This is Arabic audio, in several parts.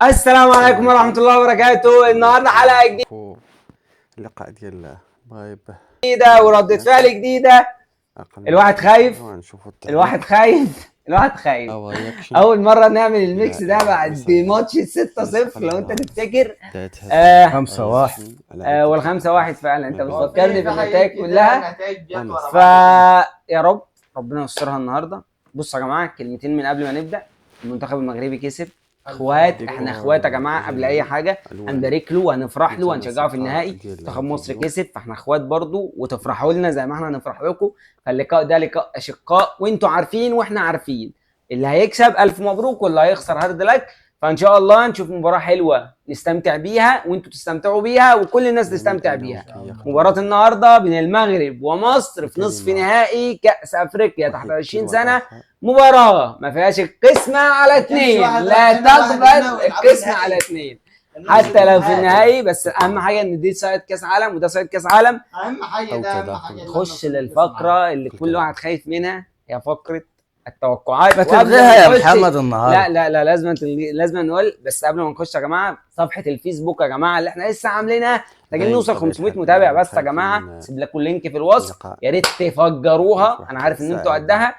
السلام عليكم ورحمة الله وبركاته. النهارده حلقة اللقاء ديال بايب جديدة وردة فعل جديدة. أقل الواحد خايف نشوفوا الواحد التعليق خايف الواحد خايف. أو رياكشن. أول مرة نعمل الميكس ده لا بعد ماتش 6-0 لو أنت تفتكر. خمسة واحد والخمسة واحد فعلا أنت بتفكرني بالنتائج كلها. فا يا رب ربنا يسترها النهارده. بصوا يا جماعة، كلمتين من قبل ما نبدأ. المنتخب المغربي كسب، اخوات، احنا اخوات يا جماعه. قبل اي حاجه هنبارك له وهنفرح له وهنشجعه في النهائي. منتخب مصر كسب فاحنا اخوات برضو، وتفرحوا لنا زي ما احنا هنفرح لكم. فاللقاء ده لقاء اشقاء وانتوا عارفين واحنا عارفين. اللي هيكسب الف مبروك واللي هيخسر هارد لك. فان شاء الله نشوف مباراه حلوه نستمتع بيها وانتوا تستمتعوا بيها وكل الناس تستمتع بيها. مباراه النهارده بين المغرب ومصر في نصف نهائي كاس افريقيا تحت 20 سنه. مباراة ما فيهاش القسمة على 2، لا تقبل القسمة على 2 حتى لو في النهائي. بس اهم حاجة ان دي صايد كاس عالم وده صايد كاس عالم. اهم حاجة ده اهم حاجة. نخش للفقرة اللي كل واحد خايف منها، هي فقرة التوقعات. ما تلغيها يا محمد النهارده. لا لازم نقول. بس قبل ما نخش يا جماعة، صفحة الفيسبوك يا جماعة اللي احنا لسه عاملينها محتاجين نوصل 500 متابع بس يا جماعة. سيب لكم اللينك في الوصف، يا ريت تفجروها. انا عارف ان انتوا قدها.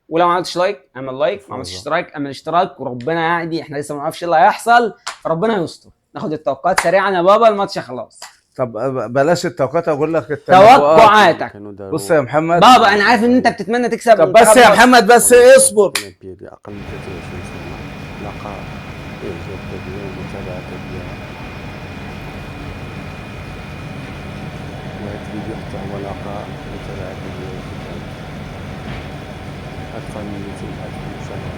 ولو ما عملتش لايك اعمل لايك، ما عملتش اشتراك اعمل اشتراك، وربنا يعدي. احنا لسه ما نعرفش ايه اللي هيحصل، فربنا يستر. ناخد التوقعات سريعا يا بابا، الماتش خلاص. طب بلاش التوقعات، اقول لك توقعاتك. بص يا محمد بابا، انا عارف ان انت بتتمنى تكسب. طب بس يا محمد بس اصبر. اقل من 23 سنه لقاء ايجابيه ومتابعه كبيره، وهذا الفيديو حتى هو لقاء متابعه كبيره جدا، اكثر من 200,000 مشاهده،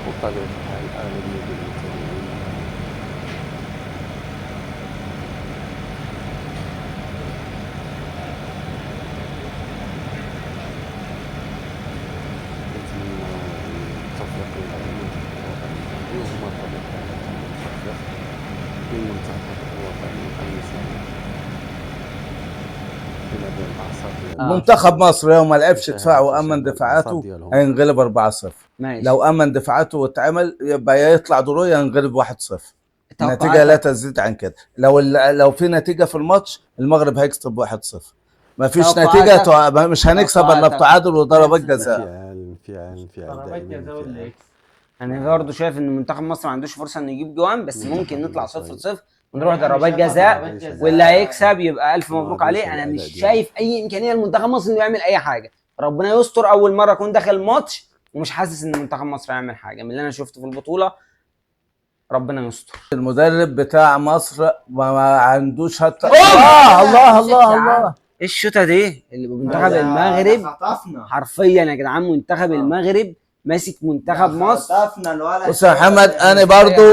وبطبيعه الحال الاغلبيه ديال المتابعين التوفيق للأغلبية وهما بطبيعة التوفيق للمنتخب الوطني النسائي في نادي الأعصاب. منتخب مصر لو ما لعبش دفاع وامن دفاعاته هينغلب 4-0. لو امن دفاعاته واتعمل يبقى يطلع دوري ينغلب 1-0. النتيجه لا تزيد عن كده. لو في نتيجه في الماتش المغرب هيكسب 1-0. ما فيش نتيجه مش هنكسب الا بتعادل وضربات جزاء. انفعال. انا برضه شايف ان منتخب مصر ما عندوش فرصه انه يجيب جوان، بس ممكن نطلع 0-0 ونروح ضربات جزاء، واللي هيكسب يبقى الف مبروك عليه. انا مش شايف اي امكانيه لمنتخب مصر انه يعمل اي حاجه. ربنا يستر. اول مره اكون داخل ماتش ومش حاسس ان منتخب مصر هيعمل حاجه من اللي انا شفته في البطوله. ربنا يستر. المدرب بتاع مصر ما عندوش حتى الله ايه الشوطه دي اللي بمنتخب المغرب؟ حرفيا يا جدعان منتخب المغرب ماسك منتخب مصر. بص يا محمد، انا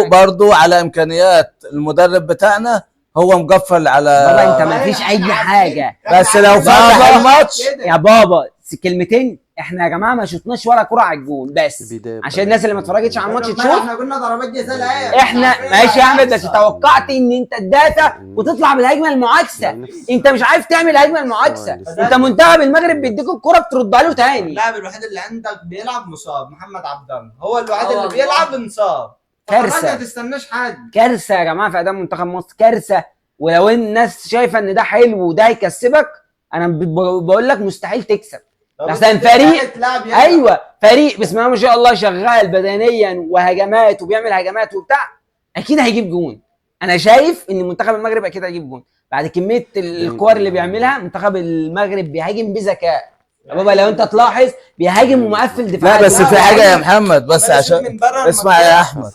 برضو على امكانيات المدرب بتاعنا هو مقفل على بابا. انت ما فيش اي حاجه، بس لو فتح الماتش يا بابا كلمتين. احنا يا جماعه ما شفناش ولا كره على الجون، بس عشان الناس اللي ما اتفرجتش على الماتش تشوف. احنا قلنا ضربات جزاء. احنا ماشي يا احمد، بس توقعت ان انت تدافع وتطلع بالهجمه المعاكسه. انت مش عارف تعمل هجمه المعاكسه. انت منتخب المغرب بيديك الكره بتردها له تاني. اللاعب الوحيد اللي عندك بيلعب مصاب، محمد عبد الله هو الوحيد اللي بيلعب مصاب. كارثه، ما تستناش حد. كارثه يا جماعه في اداء منتخب مصر، كارثه. ولو الناس شايفه ان ده حلو وده هيكسبك، انا بقول لك مستحيل تكسب. مثلا فريق، ايوه فريق بسم الله ما شاء الله شغال بدنيا وهجمات وبيعمل هجمات وبتاع، اكيد هيجيب جون. انا شايف ان منتخب المغرب اكيد هيجيب جون بعد كميه الكور اللي بيعملها. منتخب المغرب بيهاجم بذكاء يا بابا. لو انت تلاحظ بيهاجم ومقفل دفاع. لا بس في حاجه يا محمد، بس عشان اسمع يا احمد،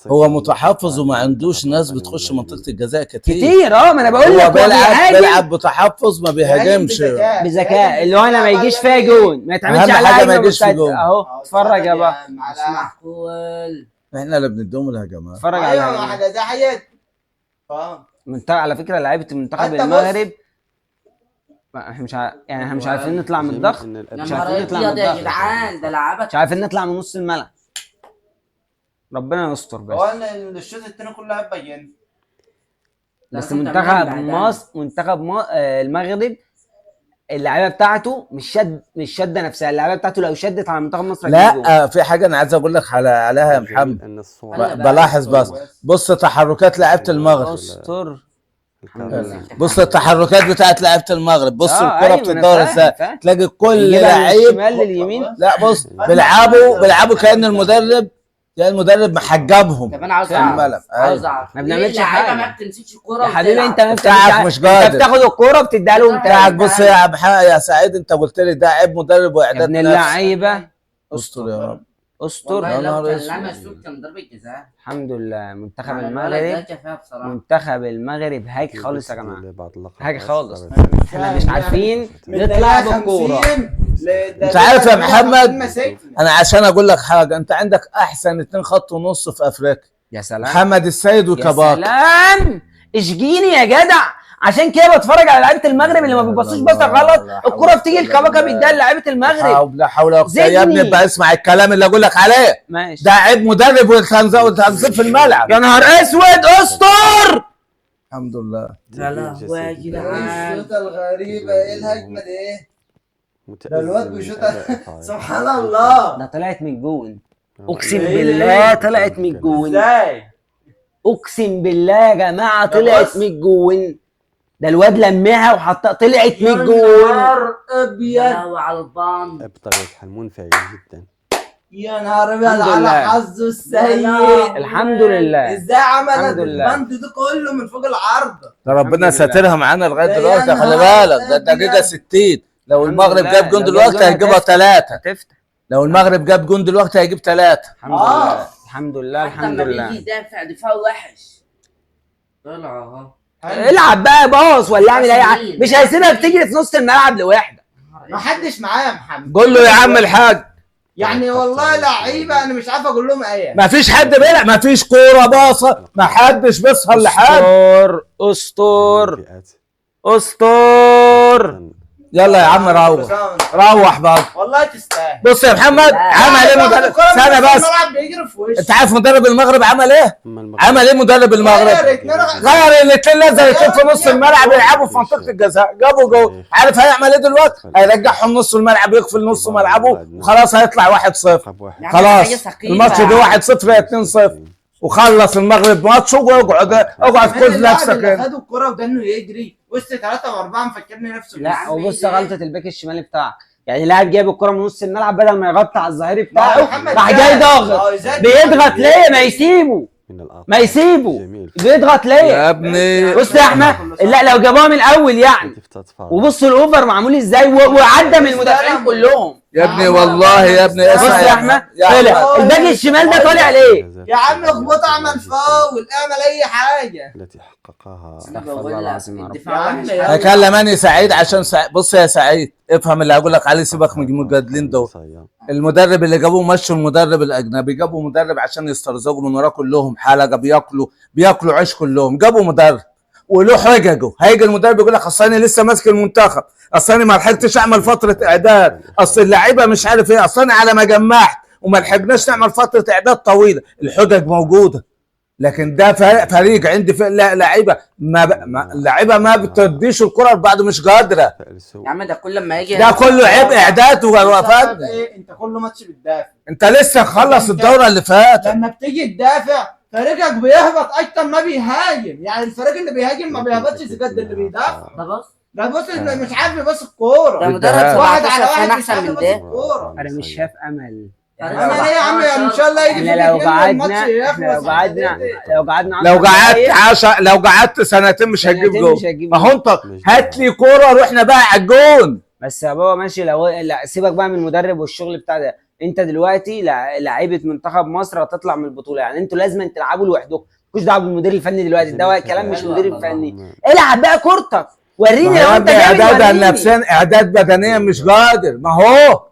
هو متحفظ وما عندوش ناس بتخش منطقه الجزاء كتير. ما انا بقول لك بيلعب بتحفظ ما بيهاجمش بذكاء. اللي هو انا ما يجيش فيها جون، ما يتعملش على حاجه ما يجيش فيها جون. اهو اتفرج يا بابا. احنا اللي بنديهم الهجمات. اتفرج على واحده ده حياه. على فكره لعيبه المنتخب المغرب احنا مش عارفين نطلع من الضغط. مش عارفين نطلع من الضغط يا جدعان. ده لعبك مش عارفين نطلع من نص الملعب. ربنا يستر. بس هو الشوط الثاني كله هيبين. بس منتخب مصر، منتخب المغرب اللعيبه بتاعته مش شاده نفسها، اللعيبه بتاعته لو شدت على منتخب مصر هتجيب جول. لا في حاجه انا عايز اقول لك عليها يا محمد. بلاحظ بص تحركات لعيبه المغرب. استر. الحمد لله. بص التحركات بتاعت لعيبه المغرب، بص الكره أيوة بتدور ازاي، تلاقي كل لعيب شمال لليمين. لا بص بيلعبوا كان المدرب محجبهم. طب انا عاوز في الملعب. عاوز اعرف ما بنعملش اللعيبه حاجه ما بتمسكش الكوره يا حبيبي. انت بتاعك مش قادر، انت بتاخد الكوره وبتديها لهم تاني. بص يا سعيد، انت قلت لي ده عيب مدرب واعداد ابن اللعيبه. استر يا رب. استر. والله لو نهار كان لمس شوط كان ضربه جزاء. الحمد لله. منتخب الولد المغرب ده كفايه بصراحه. منتخب المغرب هاك خالص يا جماعه، هاك خالص. احنا مش عارفين من نطلع الدقيقة بالكوره. 50 انت عارف يا محمد، مسكني. انا عشان اقول لك حاجه، انت عندك احسن 2 خط ونص في افريقيا، يا سلام. محمد السيد يا وكباك. سلام. اشجيني يا جدع، عشان كده بتفرج على لعيبه المغرب اللي ما بيبصوش بصه غلط، الكره بتيجي الكبكه بيديها لعيبه المغرب. لا حول ولا قوه يا ابني، بقى اسمع الكلام اللي اقول لك عليه. ماشي. ده عيب مدرب والتنظيم في الملعب. يا نهار اسود. استر. الحمد لله. يا لهوي يا جدعان. الشوطه الغريبه، ايه الهجمه دي؟ ايه ده الواد بيشوطها سبحان الله. ده طلعت من الجون، اقسم بالله طلعت من الجون. ازاي؟ اقسم بالله يا جماعه طلعت من الجون. ده الواد لمها وحطها طلعت من الجون. نهار ابيض. يا لهوي على البان. بطريقة حل منفعل جدا. يا نهار ابيض الحمد على لله. حظه السيء. الحمد لله. ازاي عملت الحمد لله. البند ده كله من فوق العرض؟ ده ربنا الحمد لله. ساترها معانا لغايه يا دلوقتي، خلي نهار بالك ده دقيقه أبيض. 60. لو الحمد المغرب لله. جاب جون لو دلوقتي جاب جون هيجيبها هتفتح. 3. هتفتح. لو المغرب جاب جون دلوقتي هيجيب 3. الحمد لله. الحمد لله. الحمد لما لله. بيجي يدافع دفاع وحش طلع اهو. العب بقى باص ولا اعمل اي حاجه، مين؟ مش هيسيبك تجري في نص الملعب لوحدك. ما حدش معايا يا محمد. قول له يا عم الحاج، يعني والله لعيبه انا مش عارف اقول لهم ايه. ما فيش حد بيلعب، ما فيش كوره باصه، ما حدش بيسهر لحد. استر. استر. يلا يا عم روح بقى. والله تستاهل. بص يا محمد، عمل ايه مدرب؟ استنى بس، الملعب بيجري في وشه. انت عارف مدرب المغرب عمل ايه؟ عمل ايه مدرب المغرب؟ غير الاثنين، نزل الاثنين في نص الملعب يلعبوا في منطقه الجزاء، جابوا جول. عارف هيعمل ايه دلوقتي؟ هيرجعهم نص الملعب، يقفل نص ملعبه وخلاص هيطلع 1-0. خلاص الماتش ده 1-0 يا 2-0 وخلص المغرب ماتشه. واقعد خد نفسك. خدوا الكرة وده انه يجري وسط 3 و4 مفكرني نفسه. لا وبص غلطه الباك الشمالي بتاعك، يعني لاعب جايب الكره من نص الملعب بدل ما يغطي على الظهيري بتاعه راح جاي ضاغط. بيضغط ليه؟ ما يسيبه بيضغط ليه يا ابني؟ بص يا احمد، لا لو جابوها من الاول يعني. وبص الاوفر معمول ازاي وعدى من المدافعين كلهم يا ابني والله يا ابني. بص يا احمد، طلع الباك الشمال ده طالع ليه؟ يا عم اخبط، اعمل فاول، اعمل اي حاجه. التي حققها استغفر الله العظيم يا رب. الدفاع وحش. اكلمني سعيد عشان بص يا سعيد، افهم اللي هقول لك عليه، سيبك من المجادلين دول. المدرب اللي جابوه مشوا المدرب الاجنبي، جابوا مدرب عشان يسترزقوا من وراه كلهم حلقه، بياكلوا عيش كلهم. جابوا مدرب وله حججه، هيجي المدرب يقول لك اصل انا لسه ماسك المنتخب، اصل انا ما لحقتش اعمل فتره اعداد، اصل اللعيبه مش عارف ايه، اصل انا على ما جمعت وما لحقناش نعمل فتره اعداد طويله. الحجج موجوده، لكن ده فريق عندي لعيبه اللعيبه ما بتديش الكره بعد مش قادره. يا عم ده كل ما يجي ده كله عيب اعداد ووفات. ايه انت كل ماتش بتدافع؟ انت لسه خلص الدوره اللي فاتت. لما بتيجي تدافع فريقك بيهبط اكتر ما بيهاجم، يعني الفريق اللي بيهاجم ما بيهبطش زي قد اللي بيدافع. ده بص ده مش عارف يبص الكوره. ده مدرب واحد على 17 واحد مش احسن عارف من يبص ده. الكوره. انا مش شايف امل. انا ايه يا عم، ان شاء الله يجي احنا لو قعدت سنتين مش هتجيب جول. ما هو انت هات لي كوره رحنا بقى على الجون. بس يا بابا ماشي، لو لا سيبك بقى من المدرب والشغل بتاع ده. انت دلوقتي لعيبه منتخب مصر هتطلع من البطوله، يعني انتوا لازم تلعبوا لوحدكم، مالكوش دعوه بالمدير الفني دلوقتي، ده كلام مش مدير فني. العب بقى كورتك، وريني لو انت جامد. اعداد نفسيا، اعداد بدنيا مش قادر. ما هو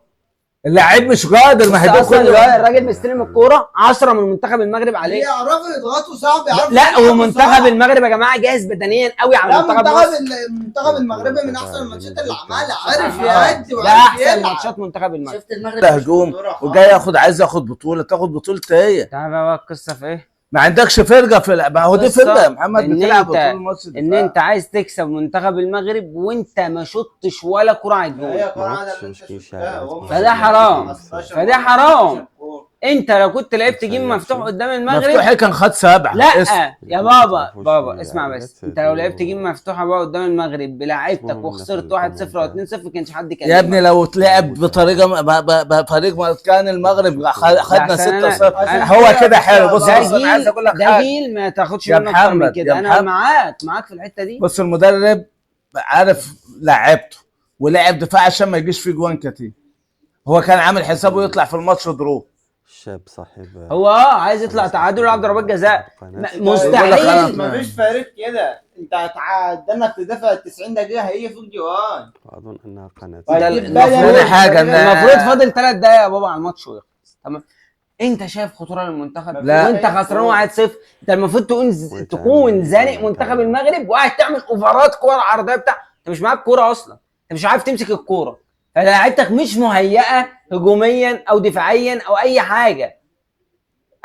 اللاعب مش قادر، ما هيدوك كل الراجل مستلم الكوره 10 من منتخب المغرب عليه. يعرفوا يضغطوا صعب. لا ومنتخب المغرب يا جماعه جاهز بدنيا قوي على منتخب مصر. المنتخب المغربي من احسن الماتشات اللي عملها، عارف يأدي ده احسن ماتشات منتخب المغرب. شفت المغرب هجوم وجاي عايز ياخد بطوله، تاخد بطوله ايه؟ تعرف بقى القصه في ايه؟ ما عندكش فرقه ما هو دي فرقه يا محمد بتلعب طول الماتش ان انت عايز تكسب منتخب المغرب وانت ما شطتش ولا كرة على الجول. فده حرام، فده حرام. انت لو كنت لعبت جيم مفتوح قدام المغرب مفتوح كان خد 7. لا يا بابا اسمع بس، انت لو لعبت جيم مفتوحه بقى قدام المغرب بلاعيبتك وخسرت 1-0 او 2-0 كانش حد يكلمك يا ابني. لو تلعب بطريقه ما كان المغرب خدنا 6-0 هو كده حلو. بص انا عايز اقول لك ده جيل ما تاخدش منه اكتر من كده. انا معاك في الحته دي. بص المدرب عارف لعبته ولعب دفاع عشان ما يجيش فيه جوان كتير. هو كان عامل حسابه يطلع في الماتش درو. الشاب صاحب هو عايز يطلع تعادل ويلعب ضربات جزاء. مستحيل. مفيش فريق كده. انت هتعدلك تدافع 90 دقيقه هي فوق جوان. اظن انها قناه. المفروض فاضل 3 دقايق يا بابا على الماتش ويخلص. تمام. انت شايف خطوره للمنتخب وانت خسران 1-0. انت المفروض تكون زانق منتخب المغرب وقاعد تعمل اوفرات كور عرضيه بتاع. انت مش معاك كوره اصلا، انت مش عارف تمسك الكوره، فلاعيبتك مش مهيئه هجوميا او دفاعيا او اي حاجه.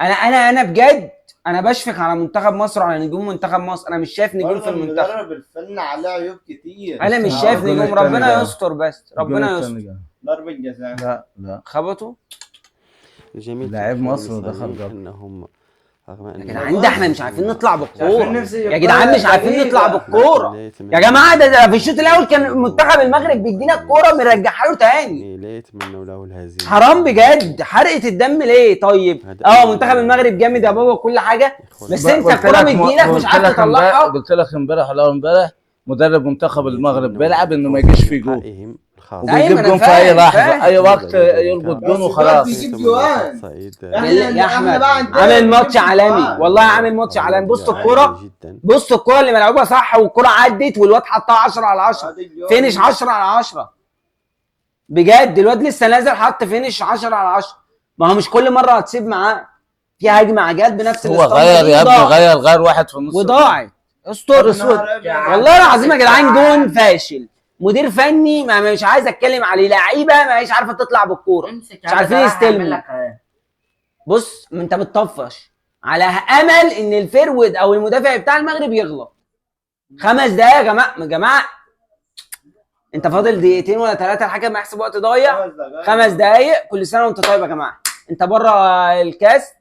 انا بجد انا بشفق على منتخب مصر وعلى نجوم منتخب مصر. انا مش شايف نجوم في المنتخب. المدرب الفني عليه عيوب كتير. انا مش شايف نجوم. ربنا يستر بس، ربنا يستر. ضربة جزاء لا خبطوا الجميل لاعب مصر دخل انهم يا جدعان ده احنا مش عارفين نطلع بالكوره يا جدعان، مش عارفين نطلع بالكوره يا جماعه. ده في الشوط الاول كان منتخب المغرب بيدينا الكوره بنرجعها له تاني. لا يتمنوا له الهزيمه. حرام بجد، حرقه الدم ليه؟ طيب منتخب المغرب جامد يا بابا كل حاجه، بس انت الكوره مديلك مش عارف تطلعها. قلت لك امبارح ولا امبارح مدرب منتخب المغرب بيلعب انه ما يجيش فيه جول وبيجيب جون في اي لحظه اي وقت يربط جون وخلاص. بيجيب جوان يا احمد عامل ماتش عالمي والله، عامل ماتش عالمي. بص الكوره، بص الكوره اللي ملعوبه صح والكوره عدت والواد حطها 10/10 فينش 10/10 بجد. الواد لسه نازل حط فينش 10/10. ما هو مش كل مره هتسيب معاه في هجمه جت بنفس هو غير يا ابني غير واحد في النص وضاعت. استر والله العظيم يا جدعان جون فاشل. مدير فني ما مش عايز اتكلم عليه، لعيبه ما هيش عارفه تطلع بالكوره، مش عارفين يستلموا. بص انت بتطفش على امل ان الفيرود او المدافع بتاع المغرب يغلط. 5 دقايق يا جماعه انت فاضل 2 ولا 3 الحكم هيحسب وقت ضايع. 5 دقايق. كل سنه وانت طيب يا جماعه. انت بره الكاس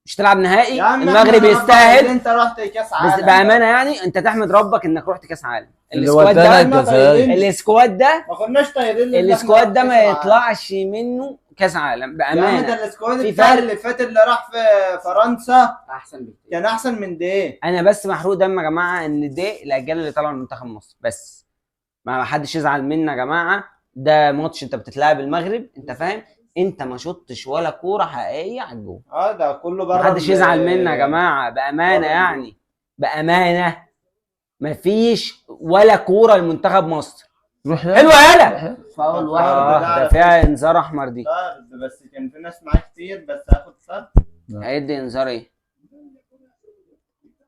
مش تلعب نهائي. المغرب يستاهل. انت رحت كاس عالم بس بامانه يعني انت تحمد ربك انك رحت كاس عالم. السكواد ده ما كناش طايرين. السكواد ده ما يطلعش منه كاس عالم بامانه. ده السكواد اللي فات اللي راح في فرنسا احسن بكتير، كان احسن من ده. انا بس محروق دم يا جماعه ان ده الاجيال اللي طلعوا من منتخب مصر بس. ما حدش يزعل منا يا جماعه. ده ماتش انت بتتلاعب المغرب، انت فاهم؟ انت ما شطتش ولا كوره حقيقيه على الجول. ده كله بره. ما حدش يزعل منا يا جماعه بامانه يعني، بامانه مفيش ولا كوره لمنتخب مصر. حلوه يالا فاول واحد ده فيها انذار احمر دي. بس كان في ناس معاه كتير بس هاخد طرد. هيدي انذار ايه؟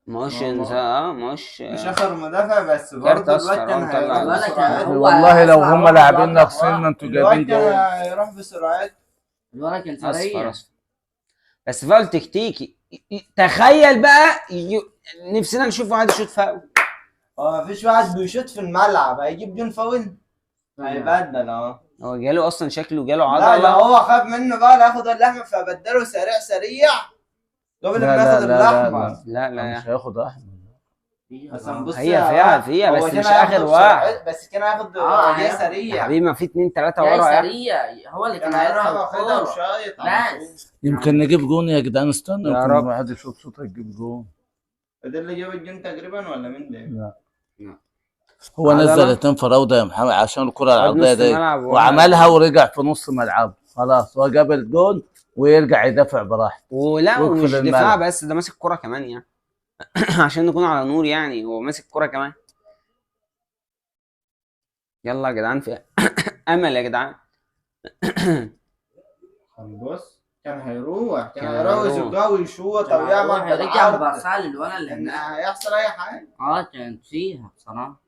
مش انذار مش اخر مدافع بس برضه الواد كان والله لو هم لاعبين ناقصين انتوا جايبين جول. هيروح بسرعات. الولد كان سريع بس فاول تكتيكي. تخيل بقى نفسنا نشوف واحد يشوط فاول. مفيش واحد بيشوط في الملعب هيجيب جون فاول. هيبدل هو جاله اصلا شكله جاله عضله. لا هو خاف منه بقى ياخد اللحمه فبدله سريع قبل ما ياخد الاحمر. لا مش هياخد احمر. هي فيها بس مش اخر واحد. بس كان هياخد سريع حبيبي. ما في 2 3 ورا سريع. هو اللي كان هياخدها وشايط. يمكن نجيب جون يا جدعان. استنى يا رب واحد يشوط شوطه يجيب جون. ده اللي جاب الجون تقريبا ولا مين ده؟ لا هو نزل 2 فراوده يا محمد عشان الكره العرضيه دي وعملها ورجع في نص ملعب. خلاص هو جاب الجون ويرجع يدافع براحته. ولا ومش دفاع بس، ده ماسك كرة كمان يعني. عشان نكون على نور يعني، هو ماسك كرة كمان. يلا يا جدعان في امل يا جدعان. بص كان هيروح يزقها ويشوط او يعمل رجع بصال الولد اللي هيحصل اي حاجه. كانت فيها بصراحه.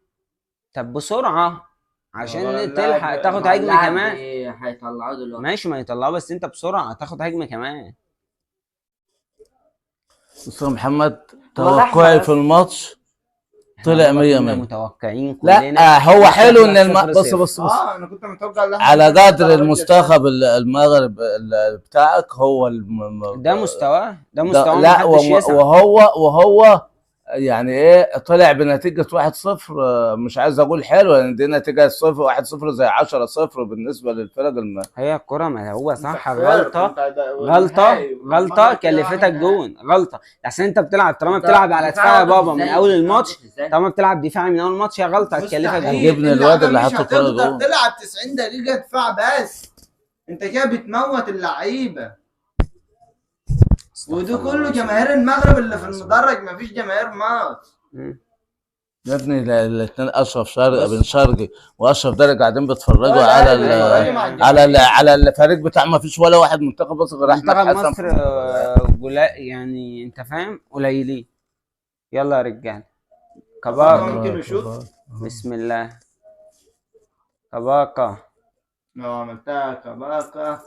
طب بسرعه عشان تلحق تاخد هجمه كمان. هيطلعوه دلوقتي ماشي ما يطلعوه بس انت بسرعه تاخد هجمه كمان. استاذ محمد توقعي في الماتش طلع 100 كنا 100. متوقعين كلنا. لا هو حلو ان صفر بص صفر. بص بص انا كنت متوقع ان على قدر المنتخب المغرب بتاعك هو ده مستواه، ده مستواه لا محدش يسعى. وهو يعني ايه طلع بنتيجه 1-0. مش عايز اقول حلو لان دي نتيجه 1-0 زي 10-0 بالنسبه للفرق هي الكرة ما هو صح، خسرت. غلطة كلفتك جون، غلطة عشان انت بتلعب طالما بتلعب على دفاع يا بابا من اول الماتش، طالما بتلعب دفاعي من اول الماتش هي غلطة هتكلفك جون. جبنا الواد اللي حط الكرة جول. جون. تلعب 90 دقيقة دفاع بس، انت كده بتموت اللعيبة. وده كله جماهير المغرب اللي في المدرج، مفيش جماهير مصر. يا ابني الاثنين اشرف شرقي بن شرقي واشرف درج قاعدين بيتفرجوا لا، على بيتفرجوا مع الجماهير. على الفريق بتاع ما فيش ولا واحد منتخب مصر غير احمد منتخب حسن. مصر يعني انت فاهم قليلين. يلا يا رجال. كباكا ممكن يشوط. بسم الله. كباكا لو عملتها كباكا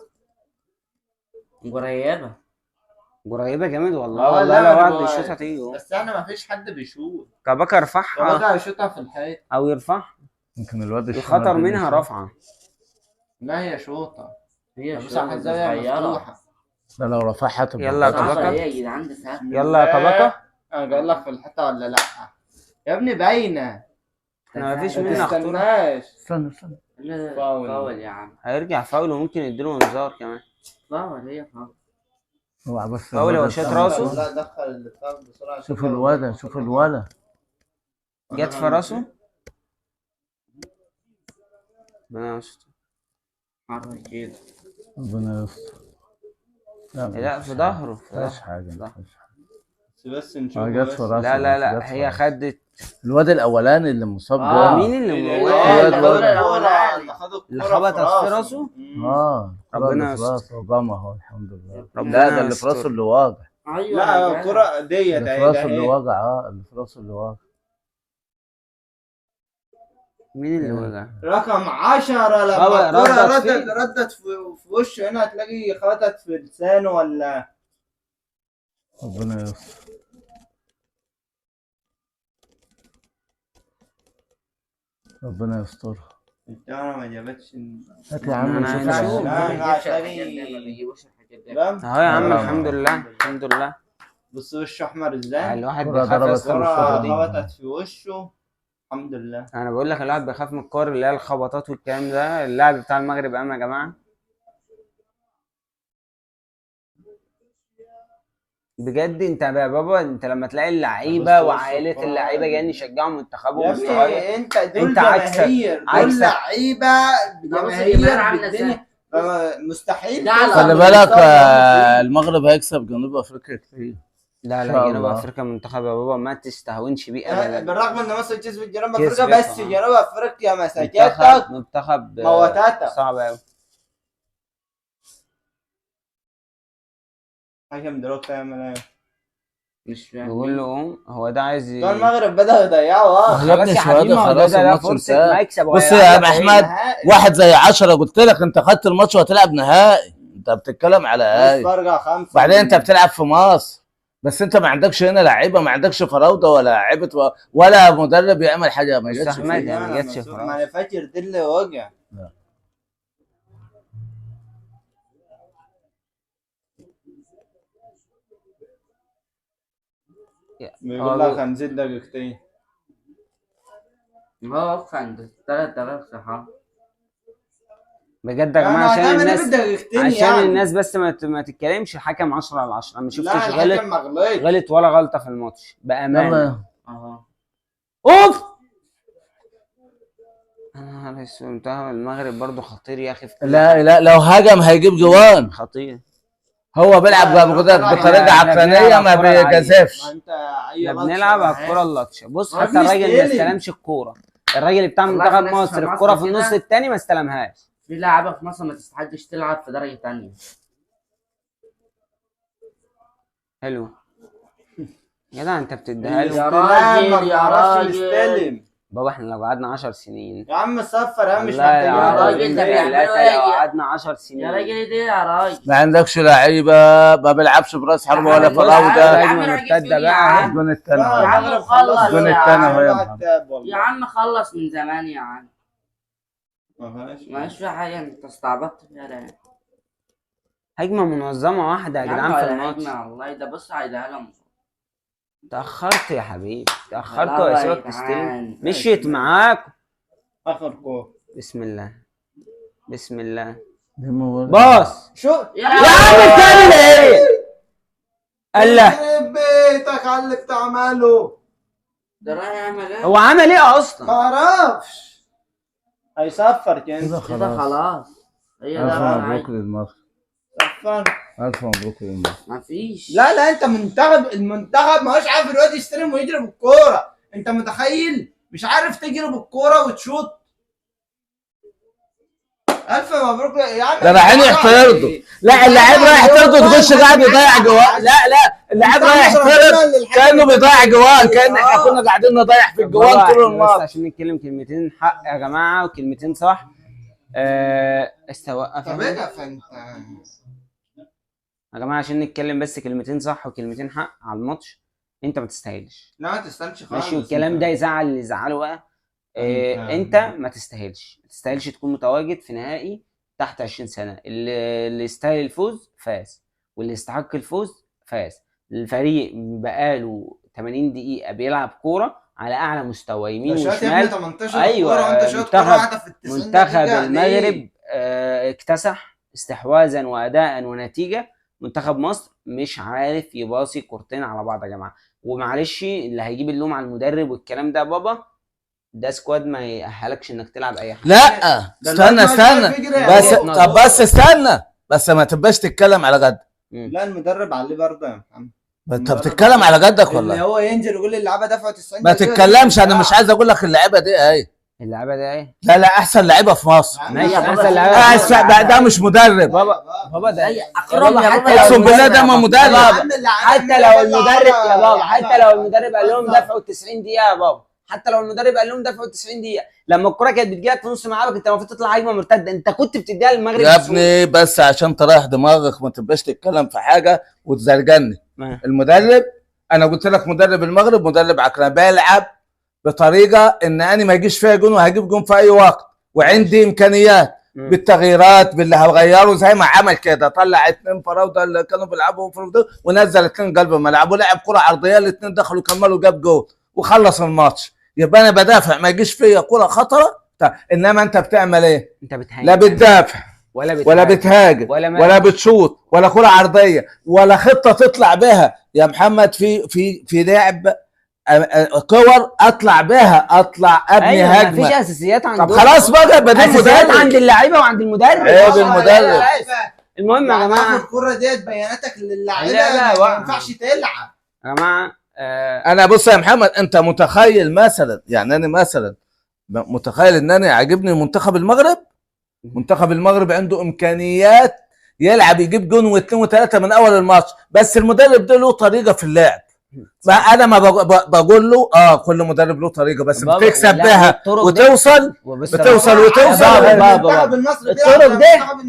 قريبة جامد والله. لا، والله لو واحد أنا بيشوط هتيجي. بس انا مفيش حد بيشوط. كباكا يرفعها كباكا يشوطها في الحيط. او يرفعها، يمكن الواد الخطر منها رفعة. لا هي شوطة، هي بس على الزاوية مفتوحة. ده لو رفعها تبقى يلا يا بطل. كباكا. ايه يا جدعان ده سهل. يلا يا كباكا. انا قايل لك في الحيطة ولا لا؟ يا ابني باينة، احنا مفيش ما منها خطورة. تستناش. استنى فاول يا عم. هيرجع فاول وممكن يديله انذار كمان. فاول هي فاول. اوعى بس فاول هو شاط راسه. لا دخل اللي فاول بسرعة. شوف الولد شوف الولد جت في راسه. ربنا يستر. عرض كده. ربنا يستر. لا في ظهره، في مفيش ظهره. حاجه لا. مفيش حاجه. بس نشوف. جت في راسه. لا لا جت لا في هي راسه. خدت. الواد الاولاني اللي مصاب مين اللي اللي خبطت في راسه؟ ربنا ربنا في يستر. راسه وقام اهو الحمد لله. ربنا لا ده اللي في راسه يستر. اللي واقع. ايوه لا الكرة ديت اللي في راسه اللي واقع اللي في راسه اللي واقع. مين اللي وجع؟ رقم 10 لما الكرة ردت في وشه هنا هتلاقي خبطت في لسانه ولا. ربنا يستر. ربنا يستر. الجارة ما جابتش. هات يا عم أنا نشوف هنشوف. اهو يا عم الحمد لله الحمد لله. بص وشه احمر ازاي. الواحد كرة بيخاف ضربت اصلا من الكورة دي. خبطت في وشه. الحمد لله. انا بقول لك الواحد بيخاف من الكور اللي هي الخبطات والكلام ده. اللاعب بتاع المغرب قام يا جماعه بجد. انت يا بابا انت لما تلاقي اللعيبه وعائله اللعيبه جايين يشجعوا منتخبهم الصغير، انت دول انت عكسك. جماهير، دول لعيبه جماهير بالدنيا. مستحيل. خلي بالك المغرب هيكسب جنوب افريقيا كتير. لا لا جنوب افريقيا منتخب يا بابا ما تستهونش بيه ابدا. بالرغم ان مصر كسبت جنوب افريقيا بس جنوب افريقيا مساكتك منتخب موتاتك صعب قوي. حكم دلوقتي يعمل ايه؟ مش فاهم. بيقول له قوم. هو ده عايز بتوع المغرب بدأوا يضيعوا. خلاص يا حبيبي خلاص ده فرصه مكسب. بص يا احمد واحد زي 10 قلت لك انت خدت الماتش وهتلعب نهائي. انت بتتكلم على ايه؟ فرقه 5. بعدين انت بتلعب في مصر بس انت ما عندكش هنا لعيبه، ما عندكش فراوده ولا لعيبه ولا مدرب يعمل حاجه. ما جاتش ما جاتش ما انا فاكر دي اللي وجع. بيقول لك هنزيد دقيقتين. هو واقف عند 3 دقايق صح. بجد يا جماعه عشان الناس بس ما تتكلمش. الحكم 10 على 10. ما شفتش غلط ولا غلطه في الماتش بامانه. اوف انا لسه منتخب المغرب برضو خطير يا اخي. لا لو هجم هيجيب جوان خطير. هو بيلعب بطريقه عقلانيه ما بيجازفش. بنلعب على الكوره اللطشه. بص حتى الراجل ما استلمش الكوره. الراجل بتاع منتخب مصر الكوره في النص الثاني ما استلمهاش. في لاعبة في مصر ما تستحقش تلعب في درجة تانية. حلو. يا جدع انت بتديها له يا راجل يا راجل. بابا احنا لو قعدنا 10 سنين يا عم صفر يا عم، مش والله يا محتاجين راجل، ده بيعملوا ثلاثة ايه؟ لو قعدنا 10 سنين يا راجل ايه ده يا راجل؟ ما عندكش لعيبه، ما بيلعبش براس حربه ولا يا عم فراوده. يا عم هجمة راجل مرتدة فين يا بقى عم؟ اهي. الجون الثاني يا عم خلص الجون يا الثاني عم. اهو يا محمد. يا عم خلص من زمان يا عم. ماشي. ماشي في حاجة، انت استعبطت فيها ليه؟ هجمة منظمة واحدة يا يا عم جدعان في ولا الماتش. هجمة والله، ده بص هيديها لهم. تأخرت يا حبيبي، تأخرت لا وهيسيبك يا تستلم. جدعان. مشيت معاكم. اخر كوره. بسم الله بسم الله. باص باص شو يا عم بتعمل ايه؟ الله، يخرب بيتك على اللي بتعمله. ده رايح يعمل ايه؟ هو عمل ايه ما اصلا؟ اعرفش. هيصفر كده. كده كده خلاص. هي الف ده بقى مبروك عادي. للمغرب، صفر. الف مبروك للمغرب. مفيش. لا انت المنتخب ما هوش عارف الواد يستلم ويجري بالكوره. انت متخيل مش عارف تجري بالكوره وتشوط. الف مبروك يا عم. ده رايحين يحترضوا. لا اللاعب رايح يحترض تخش قاعد يضيع جوان. لا اللاعب رايح يحترض كانه بيضيع جوان، كان احنا كنا قاعدين نضيع في الجوان طول بس الماتش. عشان نتكلم كلمتين حق يا جماعة وكلمتين صح. استوقف طب ايه فانت يا جماعة، عشان نتكلم بس كلمتين صح وكلمتين حق على الماتش. انت ما تستاهلش، لا ما تستاهلش خالص. ماشي، والكلام ده يزعل اللي يزعله بقى. انت ما تستاهلش تكون متواجد في نهائي تحت 20 سنة. اللي يستاهل الفوز فاز، واللي يستحق الفوز فاز. الفريق بقاله 80 دقيقة بيلعب كورة على أعلى مستوى، يمين وشمال. 18 أيوة، كوره وانت شوط كوره واحده في ال 90 منتخب دقيقة. المغرب ليه؟ اكتسح استحواذا وأداء ونتيجة. منتخب مصر مش عارف يباصي كورتين على بعض يا جماعة. ومعلش اللي هيجيب اللوم على المدرب والكلام ده بابا، ده سكواد ما يأهلكش انك تلعب اي حاجه. لا استنى بس، طب بس استنى بس، ما تبقاش تتكلم على جد. لا المدرب عليه برضه يا محمد. انت بتتكلم على جدك اللي والله. هو ينزل يقول لي اللعيبه دفعوا 90 ما دقيقة. تتكلمش، انا مش عايز اقول لك اللعيبه دي ايه. اللعبه ده ايه؟ لا احسن لعيبه في مصر. ماشي، بابا، احسن لعيبه. ده مش مدرب. بابا ده اكرم يا بابا. اقسم بالله ده ما مدرب. حتى لو المدرب يا بابا، حتى لو المدرب قال لهم دفعوا 90 دقيقه يا بابا، حتى لو المدرب قال لهم دفعوا 90 دقيقه، لما الكره كانت بتجيلك في نص ملعبك انت المفروض تطلع هجمه مرتده، انت كنت بتديها للمغرب يا ابني بس عشان تريح دماغك ما تبقاش تتكلم في حاجه وتزرجني. المدرب انا قلت لك مدرب المغرب مدرب عقلاني، بيلعب بطريقه ان انا ما يجيش فيها جون وهجيب جون في اي وقت، وعندي امكانيات بالتغييرات باللي هغيره زي ما عمل كده. طلع 2 فراوده اللي كانوا بيلعبوا فراوده ونزل 2 قلب الملعب ولعب كره عرضيه، الاثنين دخلوا كملوا جاب جول وخلص الماتش. يبقى انا بدافع ما يجيش فيا كره خطره. انما انت بتعمل ايه؟ انت بتهاجم، لا بتدافع ولا بتهاجم ولا بتشوط ولا كره عرضيه ولا خطه تطلع بها يا محمد. في لعب كور اطلع بها، اطلع ابني أيوة، هجمه. مفيش اساسيات عندهم. طب خلاص بقى بدل اساسيات عند اللعيبه وعند المدرب. ايه بالمدرب. المهم يا جماعه الكره ديت بياناتك للاعيبه لا، ما ينفعش تلعب يا جماعه. انا بص يا محمد، انت متخيل مثلا، يعني انا مثلا متخيل ان انا عاجبني منتخب المغرب. منتخب المغرب عنده امكانيات يلعب يجيب جون واثنين وثلاثه من اول الماتش، بس المدرب ده له طريقه في اللعب. ما انا ما بقول له كل مدرب له طريقه، بس بتكسب بها وتوصل الطرق دي.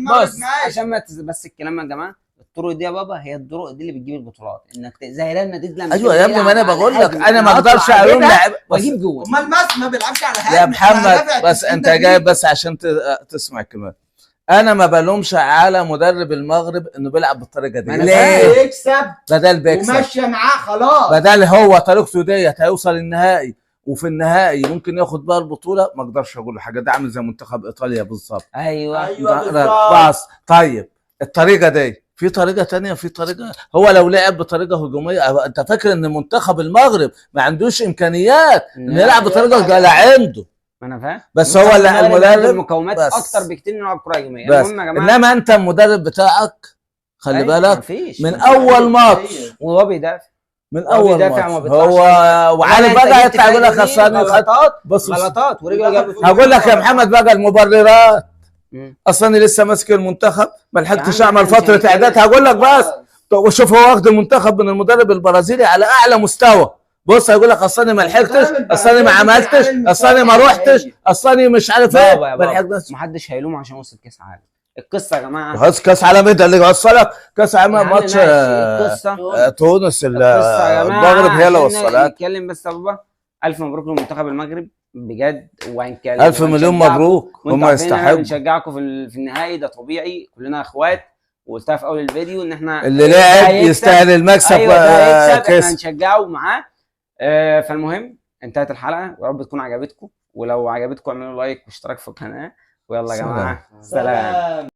بص عشان ما بس الكلام يا جماعه، الطرق دي يا بابا هي الطرق دي اللي بتجيب البطولات، انك زي ريال مدريد لما ايوه يا ابني، ما انا بقول لك انا ما اقدرش الوم لاعب واجيب جول. امال ما بيلعبش على حاجه يا محمد. بس انت جاي بس عشان تسمع كمان. انا ما بلومش على مدرب المغرب انه بيلعب بالطريقه دي. ليه؟ بيكسب بدل بيكسب وماشيه معاه خلاص، بدل هو طريقته ديت هيوصل النهائي وفي النهائي ممكن ياخد بقى البطوله. ما اقدرش اقول له حاجه، ده عامل زي منتخب ايطاليا بالظبط. ايوه بالظبط. بس طيب الطريقه دي في طريقه ثانيه، في طريقه هو لو لعب بطريقه هجوميه. انت فاكر ان منتخب المغرب ما عندوش امكانيات انه يلعب بطريقه؟ لا عنده، ما انا فاهم، بس هو المدرب المقومات اكتر بكتير من يلعب كره هجوميه. المهم يا جماعه، انما انت المدرب بتاعك خلي بالك من اول ماتش وهو بيدافع من اول ماتش هو وعلى بقى يطلع يقول لك خسرني غلطات ورجع جاب. هقول لك يا محمد بقى المبررات. اصلا لسه ماسك المنتخب ما لحقتش اعمل فتره اعداد. هقول لك بس وشوف هو واخد المنتخب من المدرب البرازيلي على اعلى مستوى بص هيقول لك اصل انا ما لحقتش، اصل انا ما عملتش، اصل انا ما روحتش، اصل انا مش عارف ايه، ما لحقتش. محدش هيلوم عشان وصل كاس عالم. القصه يا جماعه خلاص كاس عالم انت اللي وصلك كاس عالم ماتش تونس المغرب هي اللي وصلت. نتكلم بس يا بابا، الف مبروك لمنتخب المغرب بجد، وان كان الف مليون مبروك، هم يستحقوا. بنشجعكم في النهائي، ده طبيعي، كلنا اخوات، وقلتها في اول الفيديو ان احنا اللي لعب يستاهل المكسب. ايوه ده هيكسب، احنا هنشجعه معاه. فالمهم انتهت الحلقه، ويا رب تكون عجبتكم، ولو عجبتكم اعملوا لايك واشتراك في القناه، ويلا يا جماعه سلام.